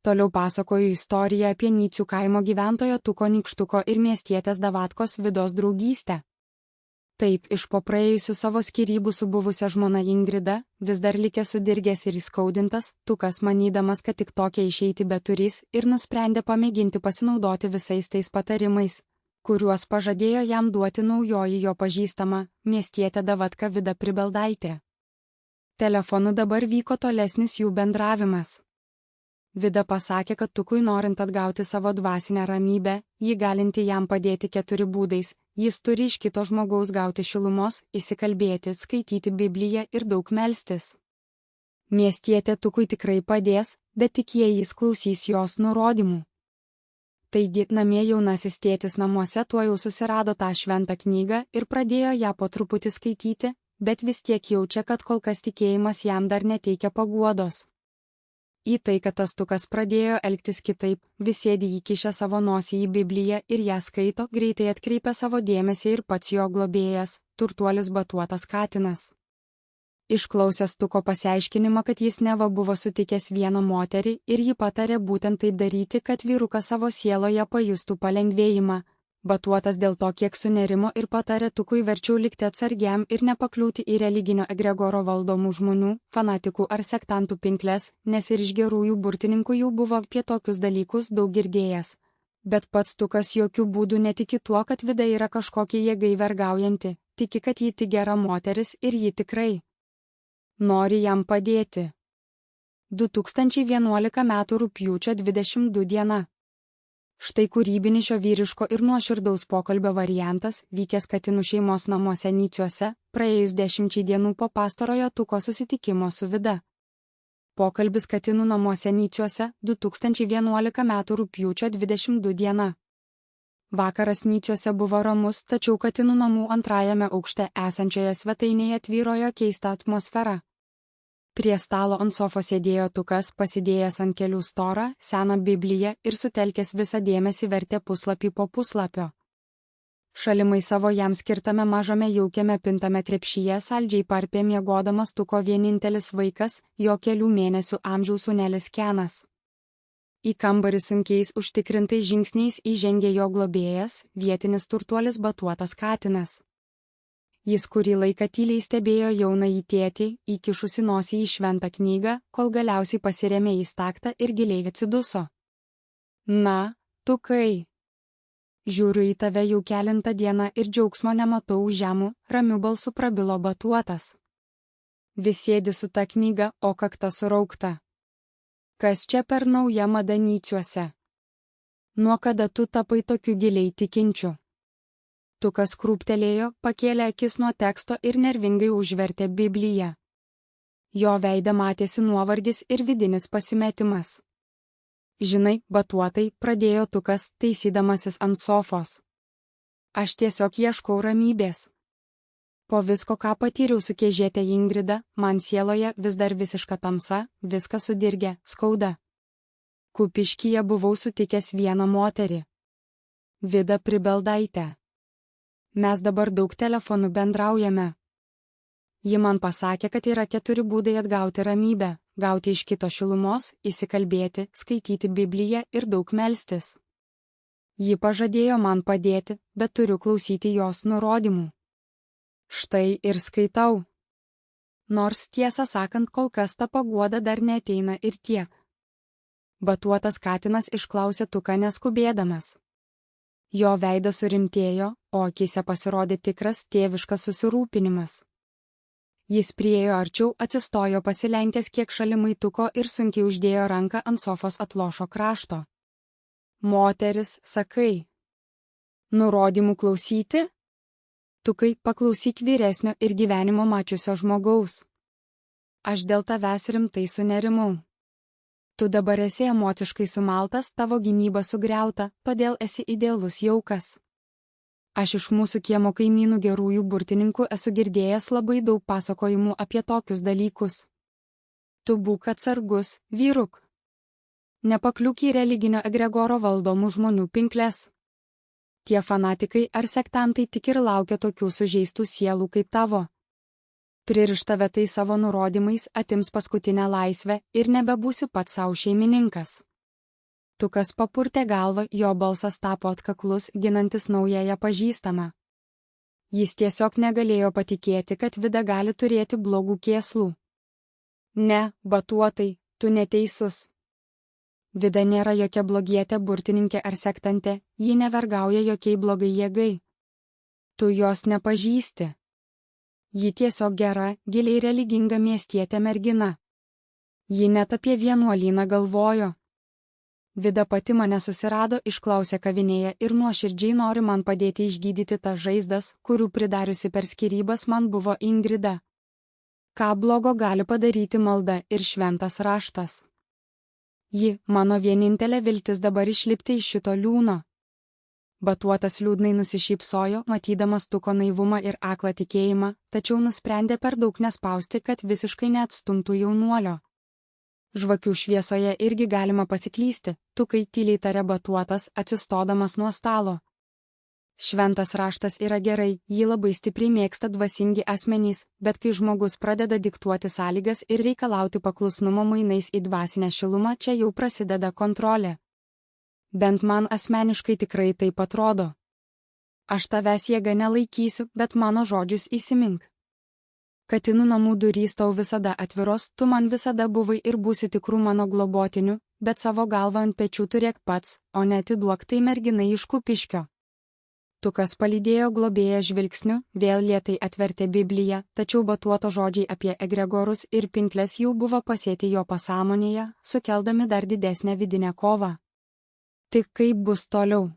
Toliau pasakoju istoriją apie Nycių kaimo gyventojo Tuko Nykštuko ir miestietės Davatkos Vidos draugystę. Taip, iš po praėjusių savo skyrybų su buvusia žmona Ingrida, vis dar likęs sudirgęs ir įskaudintas, Tukas, manydamas, kad tik tokia išeiti beturys, ir nusprendė pamėginti pasinaudoti visais tais patarimais, kuriuos pažadėjo jam duoti naujoji jo pažįstama, miestietė Davatka Vida Pribeldaitė. Telefonu dabar vyko tolesnis jų bendravimas. Vida pasakė, kad Tukui norint atgauti savo dvasinę ramybę, ji galinti jam padėti 4 būdais. Jis turi iš kito žmogaus gauti šilumos, įsikalbėti, skaityti Bibliją ir daug melstis. Miestietė Tukui tikrai padės, bet tik jei jis klausys jos nurodymų. Taigi, namie jaunasis tėtis namuose tuojau susirado tą šventą knygą ir pradėjo ją po truputį skaityti, bet vis tiek jaučia, kad kol kas tikėjimas jam dar neteikia paguodos. Į tai, kad tas Tukas pradėjo elgtis kitaip, vis sėdi įkišę savo nosį į Bibliją ir ją skaito, greitai atkreipia savo dėmesį ir pats jo globėjas, turtuolis Batuotas katinas. Išklausęs Tuko pasiaiškinimą, kad jis neva buvo sutikęs vieną moterį ir ji patarė būtent taip daryti, kad vyrukas savo sieloje pajustų palengvėjimą, Batuotas dėl to kiek sunerimo ir patarė Tukui verčiau likti atsargiam ir nepakliūti į religinio egregoro valdomų žmonių, fanatikų ar sektantų pinkles, nes ir iš gerųjų burtininkų jau buvo apie tokius dalykus daug girdėjęs. Bet pats Tukas jokių būdų netiki tuo, kad Vida yra kažkokia jėgai vergaujanti, tiki, kad ji tik gera moteris ir ji tikrai nori jam padėti. 2011 m. rugpjūčio 22 diena. Štai kūrybinis šio vyriško ir nuoširdaus pokalbio variantas, vykęs katinų šeimos namuose Nyciuose, praėjus 10 dienų po pastarojo Tuko susitikimo su Vida. Pokalbis katinų namuose Nyciuose, 2011 m. rugpjūčio 22 diena. Vakaras Nyciuose buvo ramus, tačiau katinų namų antrajame aukšte esančioje svetainėje tvyrojo keista atmosfera. Prie stalo ant sofos sėdėjo Tukas, pasidėjęs ant kelių storą, seną Bibliją ir sutelkęs visą dėmesį vertė puslapį po puslapio. Šalimai savo jam skirtame mažame jaukiame pintame krepšyje saldžiai parpė miegodamas Tuko vienintelis vaikas, jo kelių mėnesių amžiaus sūnelis Kenas. Į kambarį sunkiais užtikrintais žingsniais įžengė jo globėjas, vietinis turtuolis Batuotas katinas. Jis kurį laiką tyliai stebėjo jaunąjį tėtį, įkišusi nosį į šventą knygą, kol galiausiai pasirėmė į staktą ir giliai atsiduso. Na, Tukai. Žiūriu į tave jau kelintą dieną ir džiaugsmo nematau žemų, ramiu balsu prabilo Batuotas. Vis sėdi su ta knyga, o kakta suraukta. Kas čia per nauja mada Nyciuose? Nuo kada tu tapai tokiu giliai tikinčiu? Tukas krūptelėjo, pakėlė akis nuo teksto ir nervingai užvertė Bibliją. Jo veide matėsi nuovargis ir vidinis pasimetimas. Žinai, Batuotai, pradėjo Tukas, taisydamasis ant sofos. Aš tiesiog ieškau ramybės. Po visko, ką patyriau su kėžėte Ingrida, man sieloje vis dar visiška tamsa, viskas sudirgė, skauda. Kupiškyje buvau sutikęs vieną moterį. Vida Pribeldaitę. Mes dabar daug telefonų bendraujame. Ji man pasakė, kad yra 4 būdai atgauti ramybę, gauti iš kito šilumos, įsikalbėti, skaityti Bibliją ir daug melstis. Ji pažadėjo man padėti, bet turiu klausyti jos nurodymų. Štai ir skaitau. Nors tiesą sakant, kol kas ta paguoda dar neateina ir tiek. Batuotas katinas išklausė Tuką neskubėdamas. Jo veidas surimtėjo, o akyse pasirodė tikras tėviškas susirūpinimas. Jis priėjo arčiau, atsistojo pasilenkęs kiek šalimai Tuko ir sunkiai uždėjo ranką ant sofos atlošo krašto. Moteris, sakai. Nurodymų klausyti? Tukai, paklausyk vyresnio ir gyvenimo mačiusio žmogaus. Aš dėl tavęs rimtai sunerimau. Tu dabar esi emociškai sumaltas, tavo gynyba sugriauta, todėl esi idealus jaukas. Aš iš mūsų kiemo kaimynų gerųjų burtininkų esu girdėjęs labai daug pasakojimų apie tokius dalykus. Tu būk atsargus, vyruk. Nepakliūk į religinio egregoro valdomų žmonių pinkles. Tie fanatikai ar sektantai tik ir laukia tokių sužeistų sielų kaip tavo. Pririš tave tai savo nurodymais, atims paskutinę laisvę ir nebebūsi pats savo šeimininkas. Tukas papurtė galvą, jo balsas tapo atkaklus, ginantis naująją pažįstamą. Jis tiesiog negalėjo patikėti, kad Vida gali turėti blogų kėslų. Ne, batuotai, tu neteisus. Vida nėra jokia blogietė burtininkė ar sektantė, ji nevergauja jokiai blogai jėgai. Tu jos nepažįsti. Ji tiesiog gera, giliai religinga miestietė mergina. Ji net apie vienuolyną galvojo. Vida pati mane susirado, išklausė kavinėje ir nuoširdžiai nori man padėti išgydyti tas žaizdas, kurių pridariusi per skyrybas man buvo Ingrida. Ką blogo gali padaryti malda ir šventas raštas? Ji, mano vienintelė viltis dabar išlipti iš šito liūno. Batuotas liūdnai nusišypsojo, matydamas Tuko naivumą ir aklą tikėjimą, tačiau nusprendė per daug nespausti, kad visiškai neatstumtų jaunuolio. Žvakių šviesoje irgi galima pasiklysti, Tukai tyliai tarė Batuotas, atsistodamas nuo stalo. Šventas raštas yra gerai, jį labai stipriai mėgsta dvasingi asmenys, bet kai žmogus pradeda diktuoti sąlygas ir reikalauti paklusnumo mainais į dvasinę šilumą, čia jau prasideda kontrolė. Bent man asmeniškai tikrai taip atrodo. Aš tavęs jėga nelaikysiu, bet mano žodžius įsimink. Katinų namų durys tau visada atviros, tu man visada buvai ir būsi tikrų mano globotiniu, bet savo galvą ant pečių turėk pats, o neatiduok tai merginai iš Kupiškio. Tukas palydėjo globėją žvilgsniu, vėl lėtai atvertė Bibliją, tačiau Batuoto žodžiai apie egregorus ir pinkles jau buvo pasėti jo pasąmonėje, sukeldami dar didesnę vidinę kovą. Tik kaip bus toliau?